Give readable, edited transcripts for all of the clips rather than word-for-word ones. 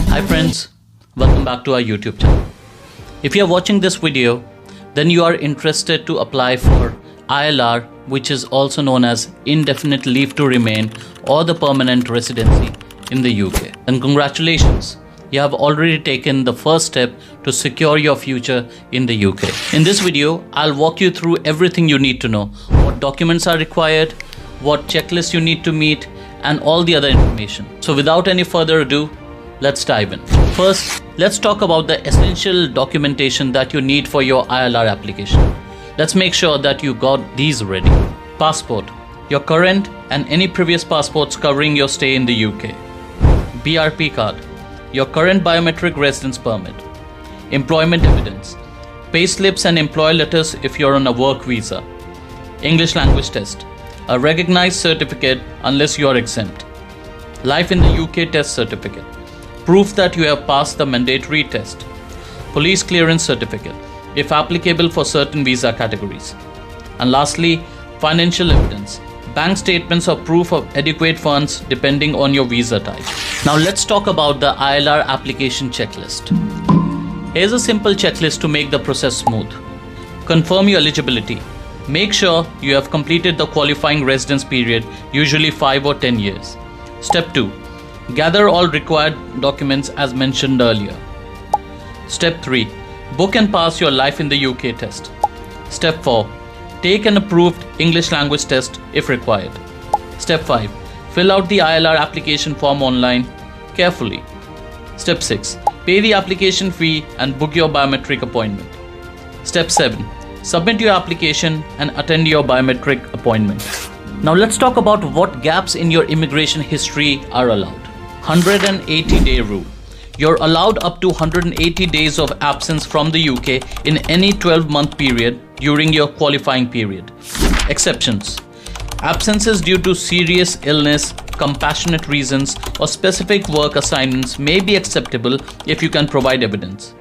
Hi friends, welcome back to our YouTube channel. If you are watching this video, then you are interested to apply for ILR, which is also known as Indefinite Leave to Remain or the permanent residency in the UK. And congratulations, you have already taken the first step to secure your future in the UK. In this video, I'll walk you through everything you need to know, what documents are required, what checklist you need to meet, and all the other information. So without any further ado, let's dive in. First, let's talk about the essential documentation that you need for your ILR application. Let's make sure that you got these ready. Passport, your current and any previous passports covering your stay in the UK. BRP card, your current biometric residence permit. Employment evidence, payslips and employer letters if you're on a work visa. English language test, a recognized certificate unless you're exempt. Life in the UK test certificate, proof that you have passed the mandatory test. Police clearance certificate, if applicable for certain visa categories. And lastly, financial evidence, bank statements or proof of adequate funds depending on your visa type. Now let's talk about the ILR application checklist. Here's a simple checklist to make the process smooth. Confirm your eligibility. Make sure you have completed the qualifying residence period, usually 5 or 10 years. Step 2. Gather all required documents as mentioned earlier. Step 3. Book and pass your Life in the UK test. Step 4. Take an approved English language test if required. Step 5. Fill out the ILR application form online carefully. Step 6. Pay the application fee and book your biometric appointment. Step 7. Submit your application and attend your biometric appointment. Now let's talk about what gaps in your immigration history are allowed. 180-day rule. You're allowed up to 180 days of absence from the UK in any 12-month period during your qualifying period. Exceptions. Absences due to serious illness, compassionate reasons, or specific work assignments may be acceptable if you can provide evidence.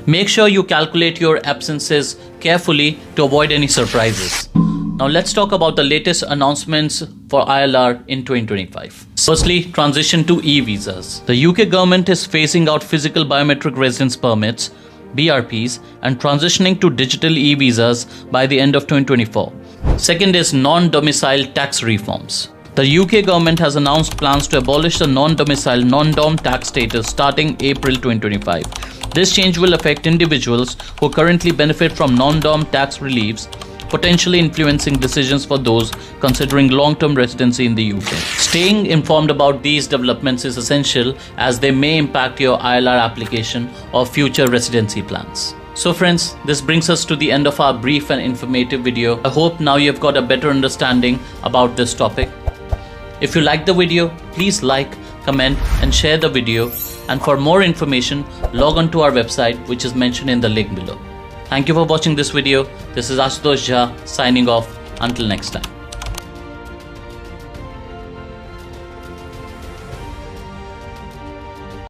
Make sure you calculate your absences carefully to avoid any surprises. Now let's talk about the latest announcements for ILR in 2025. Firstly, transition to e-visas. The UK government is phasing out physical biometric residence permits, BRPs, and transitioning to digital e-visas by the end of 2024. Second is non-domicile tax reforms. The UK government has announced plans to abolish the non-domicile non-dom tax status starting April 2025. This change will affect individuals who currently benefit from non-dom tax reliefs, potentially influencing decisions for those considering long-term residency in the UK. Staying informed about these developments is essential as they may impact your ILR application or future residency plans. So friends, this brings us to the end of our brief and informative video. I hope now you've got a better understanding about this topic. If you liked the video, please like, comment and share the video. And for more information, log on to our website, which is mentioned in the link below. Thank you for watching this video. This is Ashutosh Jha signing off. Until next time.